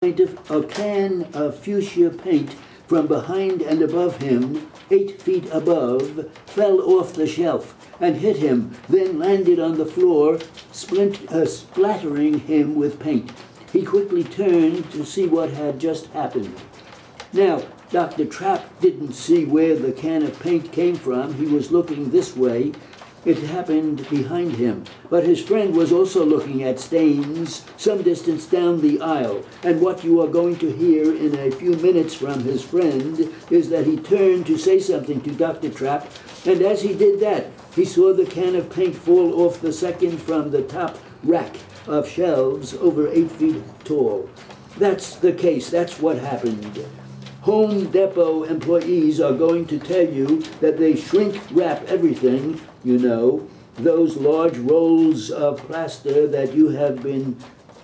A can of fuchsia paint from behind and above him, 8 feet above, fell off the shelf and hit him, then landed on the floor, splattering him with paint. He quickly turned to see what had just happened. Now, Dr. Trapp didn't see where the can of paint came from. He was looking this way. It happened behind him, but his friend was also looking at stains some distance down the aisle, and what you are going to hear in a few minutes from his friend is that he turned to say something to Dr. Trapp, and as he did that, he saw the can of paint fall off the second from the top rack of shelves over 8 feet tall. That's the case. That's what happened. Home Depot employees are going to tell you that they shrink wrap everything, you know, those large rolls of plaster that you have been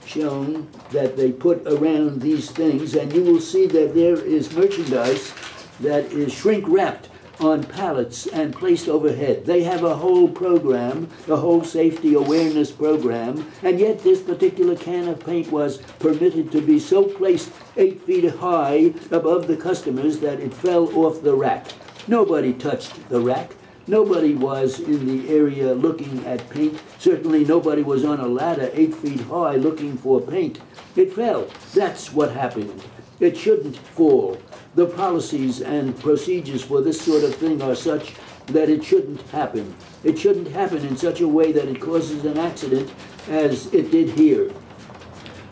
shown that they put around these things, and you will see that there is merchandise that is shrink wrapped on pallets and placed overhead. They have a whole program, a whole safety awareness program, and yet this particular can of paint was permitted to be so placed 8 feet high above the customers that it fell off the rack. Nobody touched the rack. Nobody was in the area looking at paint. Certainly nobody was on a ladder 8 feet high looking for paint. It fell. That's what happened. It shouldn't fall. The policies and procedures for this sort of thing are such that it shouldn't happen. It shouldn't happen in such a way that it causes an accident as it did here.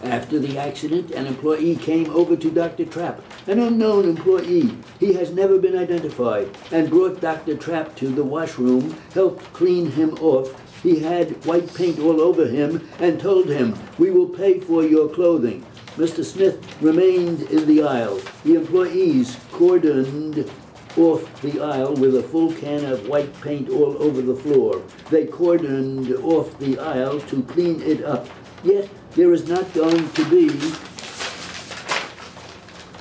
After the accident, an employee came over to Dr. Trapp, an unknown employee. He has never been identified, and brought Dr. Trapp to the washroom, helped clean him off. He had white paint all over him and told him, "We will pay for your clothing." Mr. Smith remained in the aisle. The employees cordoned off the aisle with a full can of white paint all over the floor. They cordoned off the aisle to clean it up. Yet there is not going to be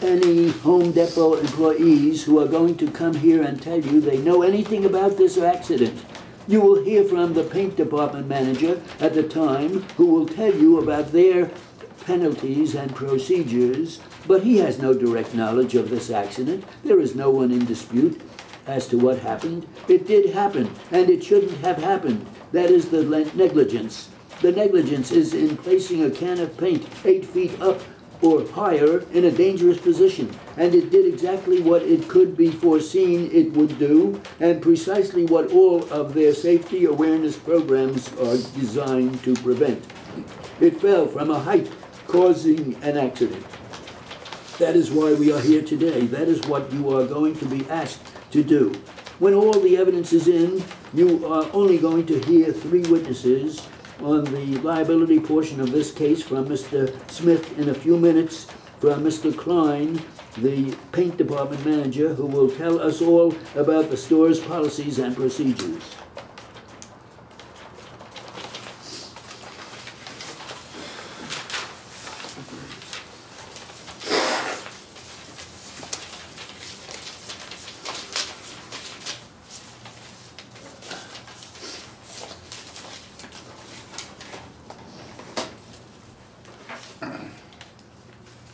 any Home Depot employees who are going to come here and tell you they know anything about this accident. You will hear from the paint department manager at the time, who will tell you about their penalties and procedures, but he has no direct knowledge of this accident. There is no one in dispute as to what happened. It did happen, and it shouldn't have happened. That is the negligence. The negligence is in placing a can of paint 8 feet up or higher in a dangerous position, and it did exactly what it could be foreseen it would do, and precisely what all of their safety awareness programs are designed to prevent. It fell from a height, causing an accident. That is why we are here today. That is what you are going to be asked to do. When all the evidence is in, you are only going to hear 3 witnesses on the liability portion of this case, from Mr. Smith in a few minutes, from Mr. Klein, the paint department manager, who will tell us all about the store's policies and procedures.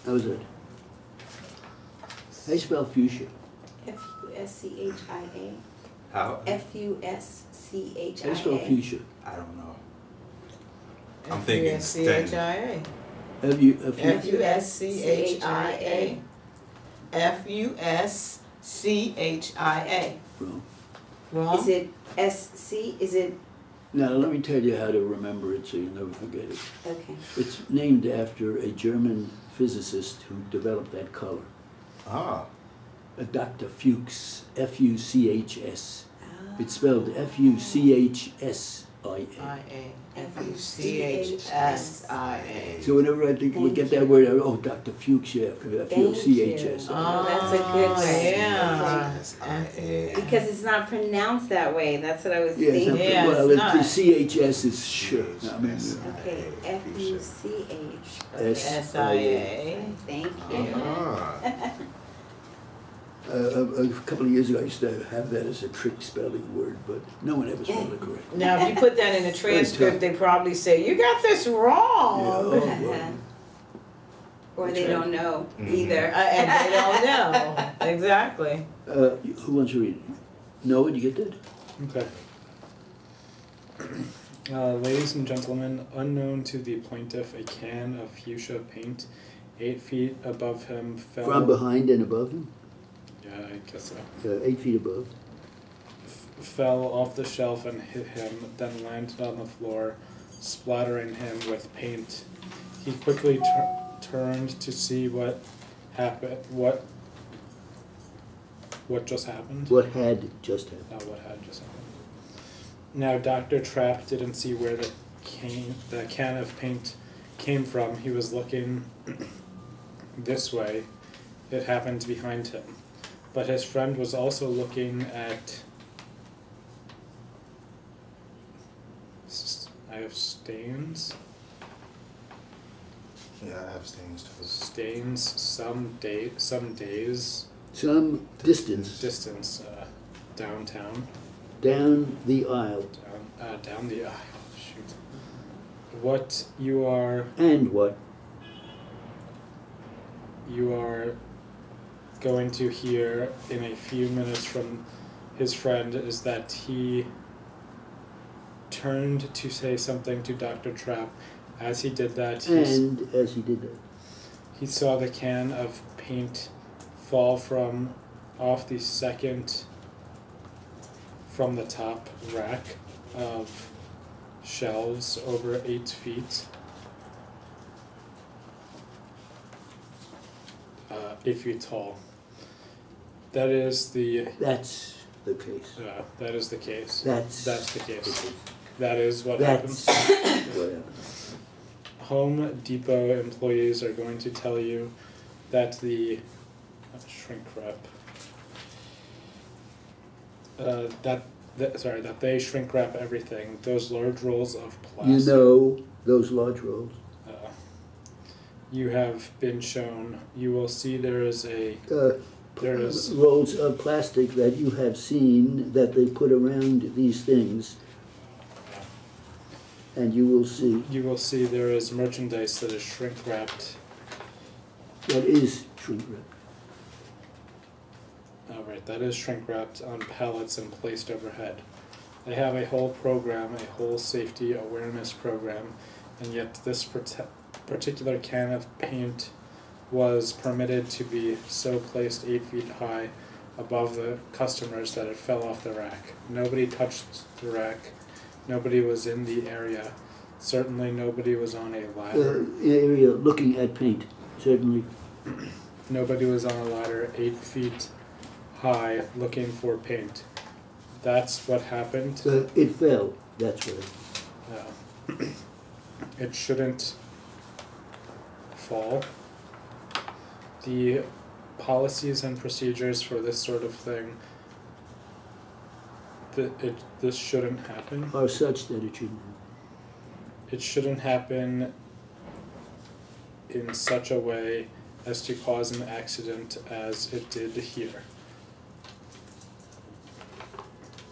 How's it? How do you spell fuchsia? F-U-S-C-H-I-A. How? F-U-S-C-H-I-A. How do you spell fuchsia? I don't know. I'm thinking F-U-S-C-H-I-A. F-U-S-C-H-I-A. F-U-S-C-H-I-A. Wrong. Wrong? Is it S-C? Is it? Now, let me tell you how to remember it so you'll never forget it. Okay. It's named after a German physicist who developed that color. Ah. Dr. Fuchs, F-U-C-H-S. It's spelled F-U-C-H-S-I-A. I-A. F-U-C-H-S-I-A. So whenever I think we get that word, oh, Dr. Fuchs, yeah, F-U-C-H-S. Oh, that's a good one. Yeah. Because it's not pronounced that way. That's what I was Yeah, thinking. Yeah, well, it's the not. C-H-S is sure. I mean, Okay, F-U-C-H. S-I-A. Thank you. Ah. A couple of years ago, I used to have that as a trick spelling word, but no one ever spelled it correctly. Now, if you put that in a transcript, they probably say, "You got this wrong." Yeah, oh, well. Or they don't know Either, and they don't know. Exactly. Who wants to read it? Noah, did you get that? Okay. Ladies and gentlemen, unknown to the plaintiff, a can of fuchsia paint 8 feet above him fell. From behind and above him? Yeah, I guess so. 8 feet above. Fell off the shelf and hit him, then landed on the floor, splattering him with paint. He quickly turned to see what happened. What just happened? What had just happened? What had just happened. Now, Dr. Trapp didn't see where the can of paint came from. He was looking this way. It happened behind him. But his friend was also looking at... I have stains. Yeah, I have stains too. Stains, some days. Some distance downtown. down the aisle. Down the aisle. Shoot. What you are And what? going to hear in a few minutes from his friend is that he turned to say something to Dr. Trapp. As he did that, And as he did that. he saw the can of paint fall off the from the top rack of shelves over 8 feet. 8 feet tall. That is the That's the case. that is the case. That's the case. the case. That is what That's happened. what happened. Home Depot employees are going to tell you that the shrink wrap. That they shrink wrap everything. Those large rolls of plastic. You know those large rolls. You have been shown. You will see there is Rolls of plastic that you have seen that they put around these things. And you will see. You will see there is merchandise that is shrink wrapped. That is shrink wrap. Oh, right, that is shrink wrapped on pallets and placed overhead. They have a whole program, a whole safety awareness program, and yet this particular can of paint was permitted to be so placed 8 feet high above the customers that it fell off the rack. Nobody touched the rack. Nobody was in the area. Certainly nobody was on a ladder. Area looking at paint, certainly. Nobody was on a ladder 8 feet high looking for paint. That's what happened. It fell, that's right. It shouldn't fall. The policies and procedures for this sort of thing, this shouldn't happen. Are such that it shouldn't happen. It shouldn't happen in such a way as to cause an accident as it did here.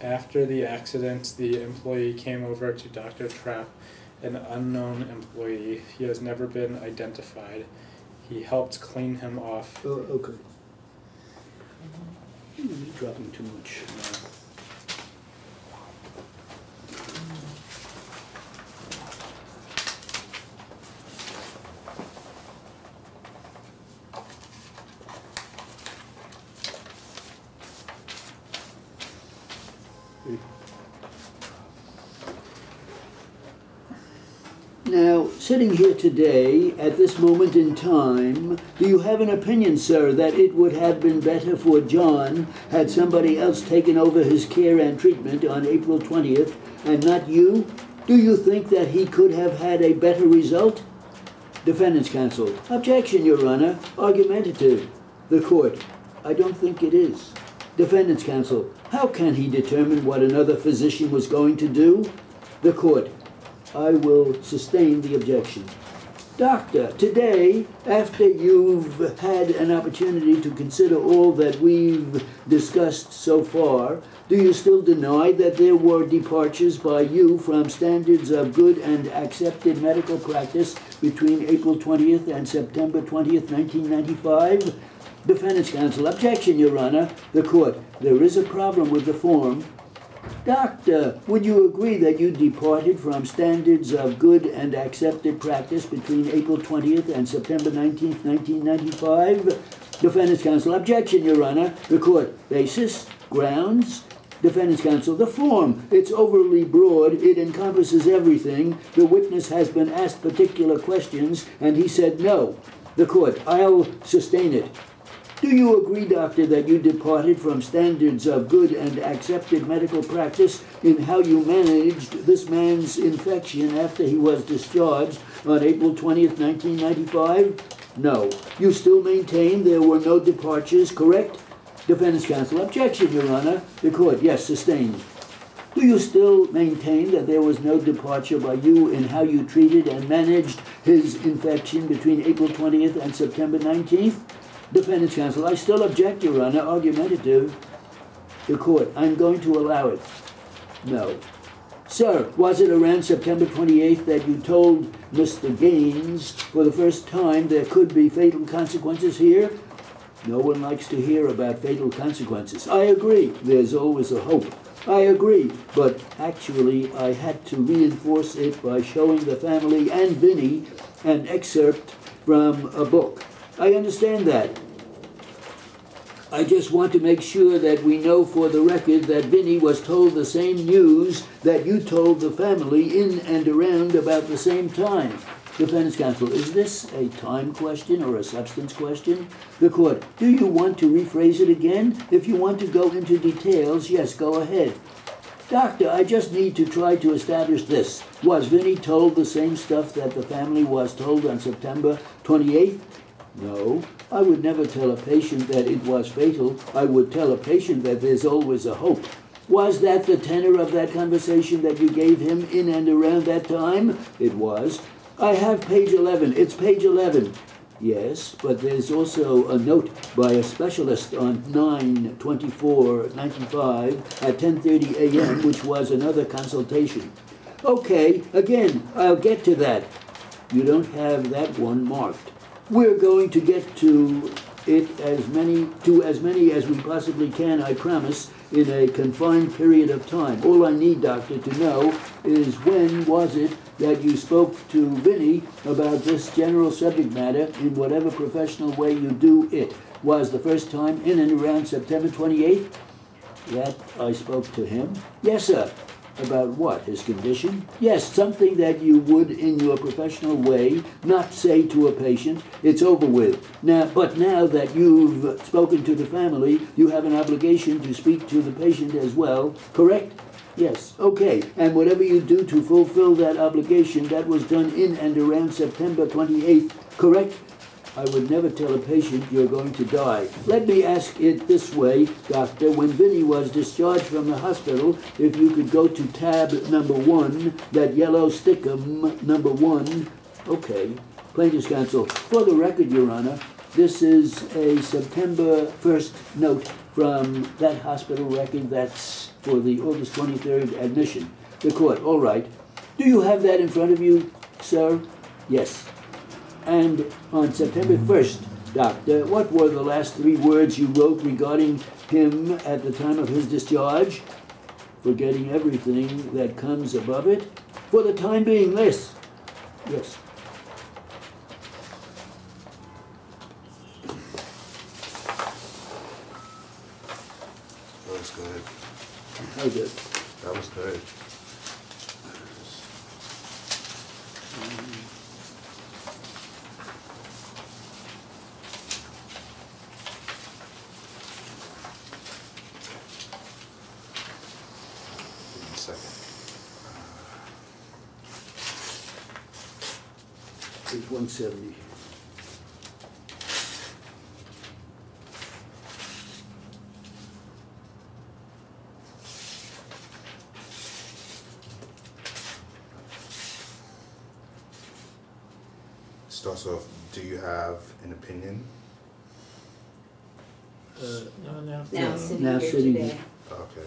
After the accident, the employee came over to Dr. Trapp, an unknown employee. He has never been identified. He helped clean him off. Oh, okay. Dropping too much. Now, sitting here today, at this moment in time, do you have an opinion, sir, that it would have been better for John had somebody else taken over his care and treatment on April 20th and not you? Do you think that he could have had a better result? Defendant's counsel. Objection, Your Honor. Argumentative. The court. I don't think it is. Defendant's counsel. How can he determine what another physician was going to do? The court. I will sustain the objection. Doctor, today, after you've had an opportunity to consider all that we've discussed so far, do you still deny that there were departures by you from standards of good and accepted medical practice between April 20th and September 20th, 1995? Defendant's counsel, objection, Your Honor. The court, there is a problem with the form. Doctor, would you agree that you departed from standards of good and accepted practice between April 20th and September 19th, 1995? Defendant's counsel, objection, Your Honor. The court, basis, grounds. Defendant's counsel, the form, it's overly broad, it encompasses everything. The witness has been asked particular questions, and he said no. The court, I'll sustain it. Do you agree, doctor, that you departed from standards of good and accepted medical practice in how you managed this man's infection after he was discharged on April 20th, 1995? No. You still maintain there were no departures, correct? Defendant's counsel, objection, Your Honor. The court, yes, sustained. Do you still maintain that there was no departure by you in how you treated and managed his infection between April 20th and September 19th? Defendant's counsel, I still object, Your Honor, argumentative. The court, I'm going to allow it. No. Sir, was it around September 28th that you told Mr. Gaines for the first time there could be fatal consequences here? No one likes to hear about fatal consequences. I agree, there's always a hope. I agree, but actually I had to reinforce it by showing the family and Vinny an excerpt from a book. I understand that. I just want to make sure that we know for the record that Vinny was told the same news that you told the family in and around about the same time. Defendant's counsel, is this a time question or a substance question? The court, do you want to rephrase it again? If you want to go into details, yes, go ahead. Doctor, I just need to try to establish this. Was Vinny told the same stuff that the family was told on September 28th? No, I would never tell a patient that it was fatal. I would tell a patient that there's always a hope. Was that the tenor of that conversation that you gave him in and around that time? It was. I have page 11. It's page 11. Yes, but there's also a note by a specialist on 9/24/95 at 10:30 a.m., which was another consultation. Okay, again, I'll get to that. You don't have that one marked. We're going to get to it as many as we possibly can, I promise, in a confined period of time. All I need, doctor, to know is when was it that you spoke to Vinny about this general subject matter in whatever professional way you do it. Was the first time in and around September 28th that I spoke to him? Yes, sir. About what? His condition? Yes, something that you would, in your professional way, not say to a patient, it's over with. But now that you've spoken to the family, you have an obligation to speak to the patient as well, correct? Yes, okay. And whatever you do to fulfill that obligation, that was done in and around September 28th, correct? I would never tell a patient you're going to die. Let me ask it this way, doctor. When Vinny was discharged from the hospital, if you could go to tab number 1, that yellow stickum number 1. Okay. Plaintiff's counsel, for the record, Your Honor, this is a September 1st note from that hospital record that's for the August 23rd admission. The court, all right. Do you have that in front of you, sir? Yes. And on September 1st, doctor, what were the last 3 words you wrote regarding him at the time of his discharge? Forgetting everything that comes above it? For the time being, this. Yes. That was good. How good? That was good. Page 170. starts off, do you have an opinion? No, no. Now sitting Now here sitting today. here. Okay.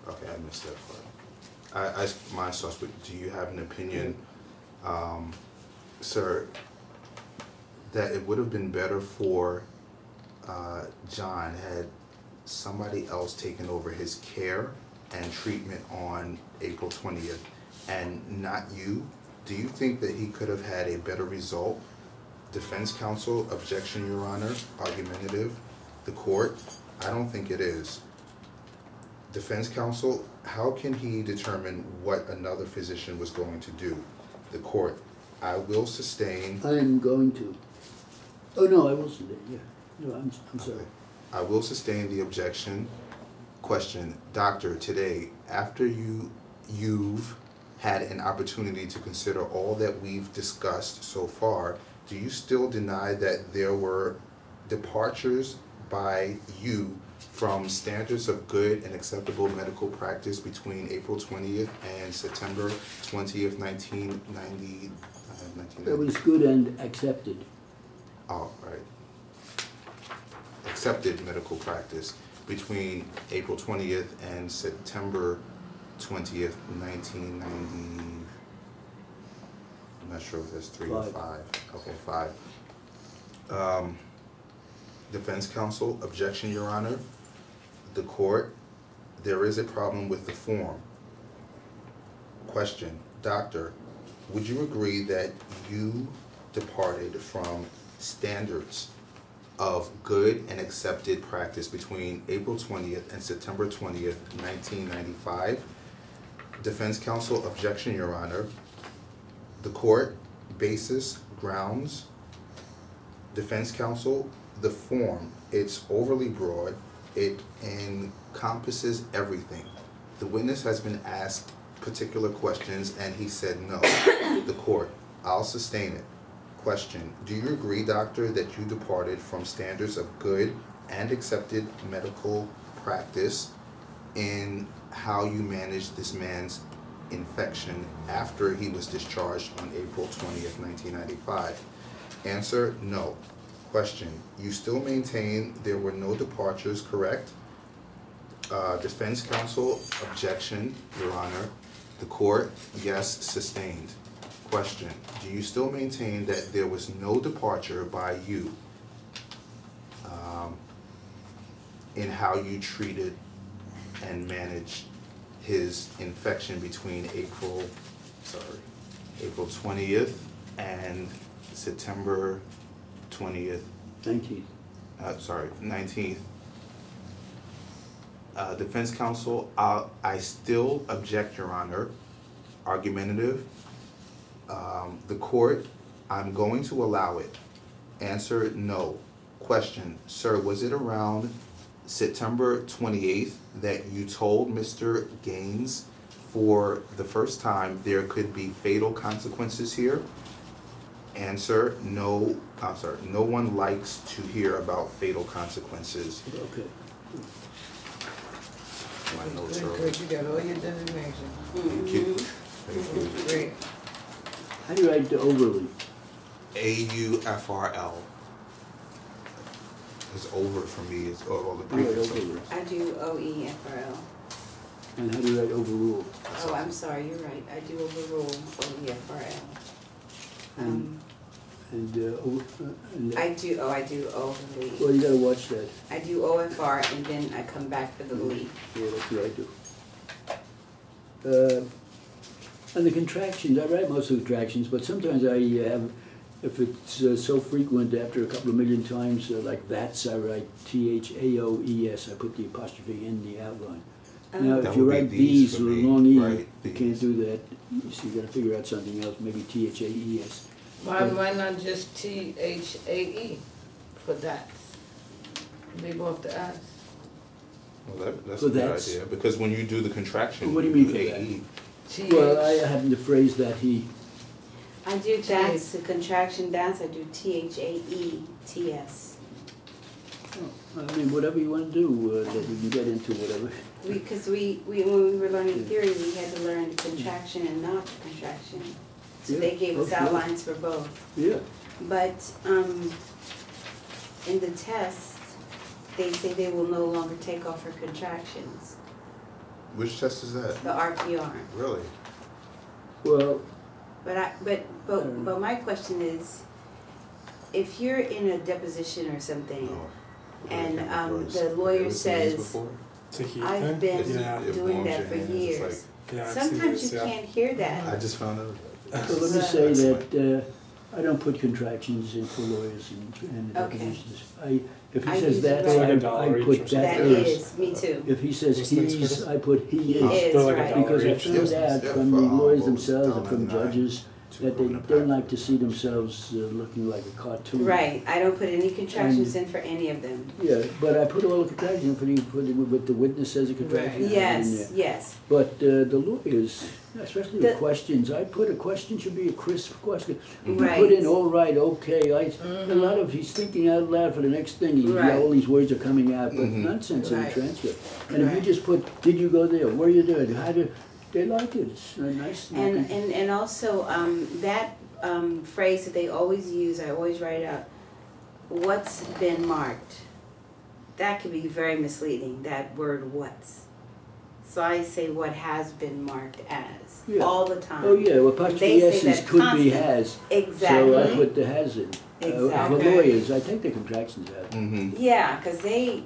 Okay, I missed that part. Mine starts with, do you have an opinion, sir, that it would have been better for John had somebody else taken over his care and treatment on April 20th and not you? Do you think that he could have had a better result? Defense counsel, objection, Your Honor, argumentative. The court, I don't think it is. Defense counsel, how can he determine what another physician was going to do? The court, I will sustain. I am going to. Oh, no, I wasn't there, yeah. No, I'm sorry. I will sustain the objection. Question, doctor, today, after you've had an opportunity to consider all that we've discussed so far, do you still deny that there were departures by you from standards of good and acceptable medical practice between April 20th and September 20th, 1990? That was good and accepted. Oh, right. Accepted medical practice between April 20th and September 20th, 1990. I'm not sure if that's 3 or 5. Okay, 5. Defense counsel, objection, Your Honor. The court, there is a problem with the form. Question, doctor, would you agree that you departed from standards of good and accepted practice between April 20th and September 20th, 1995? Defense counsel, objection, Your Honor. The court, basis, grounds. Defense counsel, the form, it's overly broad. It encompasses everything. The witness has been asked particular questions and he said no. The court, I'll sustain it. Question, do you agree, doctor, that you departed from standards of good and accepted medical practice in how you managed this man's infection after he was discharged on April 20th, 1995? Answer, no. Question, you still maintain there were no departures, correct? Defense counsel, objection, Your Honor. The court, yes, sustained. Question, do you still maintain that there was no departure by you in how you treated and managed his infection between April 20th and September 20th? 19th. 19th. Defense counsel, I still object, Your Honor. Argumentative. The court, I'm going to allow it. Answer, no. Question, sir, was it around September 28th that you told Mr. Gaines for the first time there could be fatal consequences here? Answer, no. I'm sorry, no one likes to hear about fatal consequences. Okay. My notes Good, are good, you got all your designation. Thank you. Thank you. Great. How do you write the overly? AUFRL. It's over for me. It's all the You write prefix. over. I do OEFRL. And how do you write overrule? Oh, I'm sorry, you're right. I do overrule OEFRL. And I do overly. well, you gotta watch that. I do OFR and then I come back for the lead. Yeah, that's what I do. And the contractions, I write most of the contractions, but sometimes I have, if it's so frequent after a couple of million times, like that's, I write THAOES, I put the apostrophe in the outline. Now, That if you would be write these these for with a me, long E, right, you these. can't do that, so you gotta figure out something else, maybe THAES. Why not just THAE for that? Leave off the S. Well, that's So a good that's- idea, because when you do the contraction, What do you mean for AE. Well, I happen to phrase that he, I do dance, the contraction dance, I do THAETS. I mean, whatever you wanna do, that we can get into whatever. Because when we were learning theory, we had to learn contraction and not contraction. So they gave us Okay. outlines for both. Yeah. But in the test, they say they will no longer take off for contractions, Which test is that? the RPR. Really? Well, But my question is, if you're in a deposition or something, No. and Because the lawyer have you ever seen these says, before? To heat I've them? been Yeah. It doing warms that your for hands, it's years. Yeah, I've seen Sometimes this, you yeah. can't hear I that. just found out. so let me say Excellent. that I don't put contractions in for lawyers and Okay. depositions. If he I says use that, it right. I put That That is, me too. If he says Those things he's, for I put he He is. is, They're like right. $1 Because I each. found Yes, out yeah, from the for, lawyers what was it, themselves and from $1.99 judges to that they ruin a don't like package. to see themselves looking like a cartoon. Right, I don't put any contractions in for any of them. Yeah, but I put all the contractions for what the witness says a contraction. Right. I have in Yes, there. yes. But the lawyers, especially the The- questions, I put a question should be a crisp question. You Right. put in all right, okay. A lot of he's thinking out loud for the next thing. Right. All these words are coming out, but Mhm. nonsense in Right. the transcript. And if you Right. just put, did you go there? Where you doing? How did they like it? It's nice. And also, that phrase that they always use, I always write out, what's been marked. That could be very misleading, that word what's. So I say what has been marked as, Yeah. all the time. Oh yeah, well apostrophe They say S's that could be constant. has. Exactly. So I put the has in. For Exactly. lawyers, I take the contractions out. Mm-hmm. Yeah, because they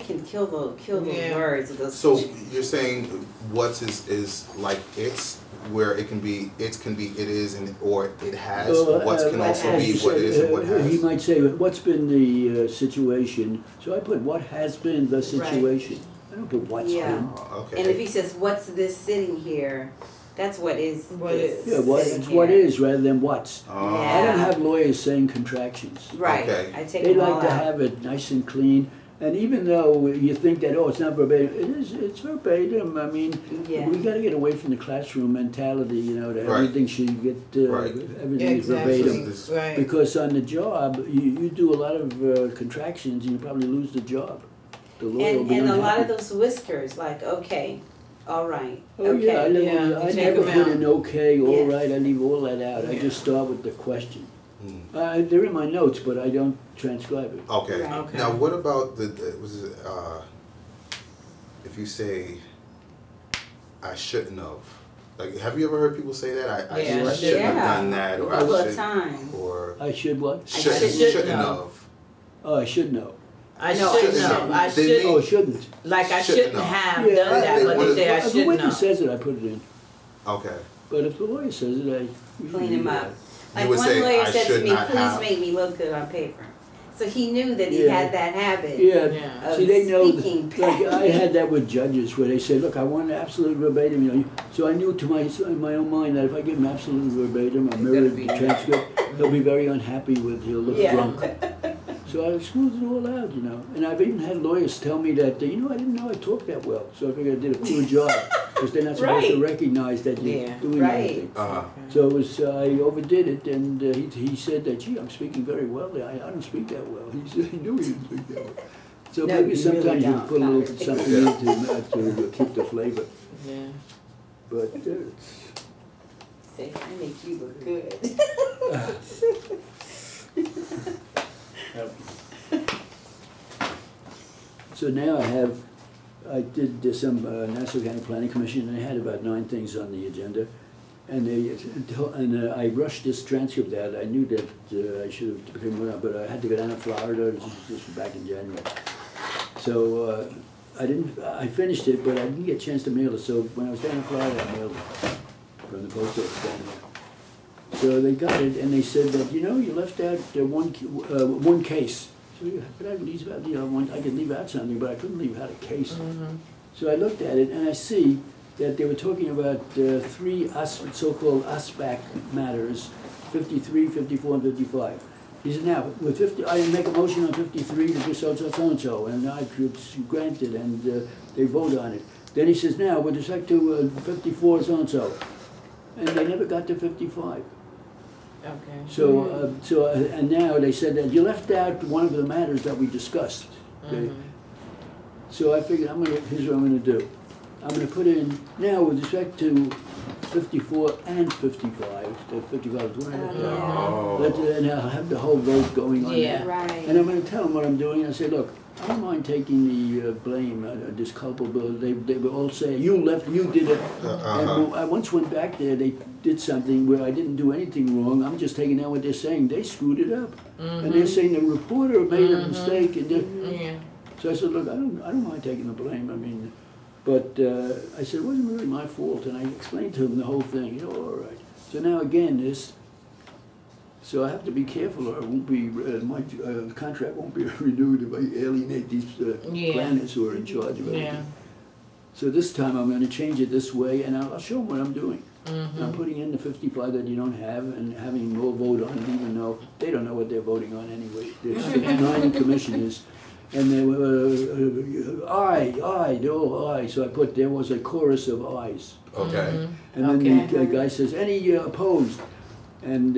can kill the Yeah. words of those. So you're saying what's is like it's where it can be it is and or it has. What's can what also has. be what is and what has. He might say, what's been the situation? So I put what has been the situation. I don't put what's Yeah. been. Oh, okay. And if he says, "What's this sitting here?" That's what is. What is. Yeah, what, sitting it's what here. is rather than what's. Oh. Yeah. I don't have lawyers saying contractions. Right. Okay. I take They them all like to out. have it nice and clean. And even though you think that, oh, it's not verbatim, it's verbatim. I mean, Yeah. we got to get away from the classroom mentality, you know, that Right. everything should get, Right. everything is Exactly. verbatim. This- Right. Because on the job, you do a lot of contractions and you probably lose the job. The lawyer will be And a lot of unhappy. those whiskers, like, okay, all right, Oh yeah, I, okay. Yeah, I take never them put out. an okay, all Yeah. right, I leave all that out. I Yeah. just start with the question. Mm. They're in my notes, but I don't transcribe it. Okay. Right. Okay. Now what about was it, if you say I shouldn't have? Like have you ever heard people say that? I Yeah, shouldn't yeah. have done that or I All the should time. or I should what? shouldn't have. have. Oh, I should know. I No, shouldn't shouldn't have. have. I They should Oh, shouldn't. like I Shouldn't shouldn't have. have done that, but they say I If the should witness know. says it, I put it in. Okay. But if the lawyer says it, I usually Clean him leave it up. out. Like would one say, lawyer "I said to should me, not please have." make me look good on paper. So he knew that he Yeah. had that habit. Yeah. Yeah. Of See, they know. speaking Like I had that with judges, where they say, "Look, I want absolute verbatim." You know, so I knew to in my own mind that if I give him absolute verbatim, I mirror the transcript, he'll be very unhappy with. He'll look Yeah. drunk. So I smoothed it all out, you know. And I've even had lawyers tell me that, I didn't know I talked that well. So I figured I did a poor job because they're not supposed to Right. recognize that you're Yeah. doing Right. anything. Uh-huh. So it was, I overdid it, and he said that, gee, I'm speaking very well. I don't speak that well. He knew he didn't speak that well. So No, maybe you sometimes really you don't. put a little something in to keep the flavor. Yeah. But it's, Say, I make you look good. Yep. so now I did some Nassau County Planning Commission, and I had about 9 things on the agenda. And I rushed this transcript out. I knew that I should have taken one out, but I had to go down to Florida. This was back in January. So I finished it, but I didn't get a chance to mail it. So when I was down in Florida, I mailed it from the post office down there. So they got it, and they said that, you left out one case. So but I could leave out, I could leave out something, but I couldn't leave out a case. So I looked at it, and I see that they were talking about 3 so-called USBAC matters, 53, 54, and 55. He said, now, with 50, I make a motion on 53 to do so-and-so, and it's granted, and they vote on it. Then he says, now, with respect to 54, so-and-so. And they never got to 55. Okay. So, and now they said that you left out one of the matters that we discussed. Okay? So I figured, here's what I'm gonna do. I'm gonna put in, now with respect to 54 and 55. The 55 is one of the Oh. and I'll have the whole vote going on Yeah. that. Right. And I'm going to tell them what I'm doing. I say, look, I don't mind taking the blame, this culpable. They will all say, you left, you did it. And I once went back there, they did something where I didn't do anything wrong. I'm just taking out what they're saying. They screwed it up. And they're saying the reporter made a mistake. And Yeah. so I said, look, I don't mind taking the blame. I mean, but I said, it wasn't really my fault. And I explained to him the whole thing. You know, all right. So now again, so I have to be careful, or I won't be, my contract won't be renewed if I alienate these planners who are in charge of everything. Yeah. So this time I'm going to change it this way, and I'll show them what I'm doing. I'm putting in the 55 that you don't have, and having them all vote on it, even though they don't know what they're voting on anyway. There's 59 commissioners, and they were aye, they're all aye. So I put, there was a chorus of ayes. Okay. And then the guy says, any opposed? And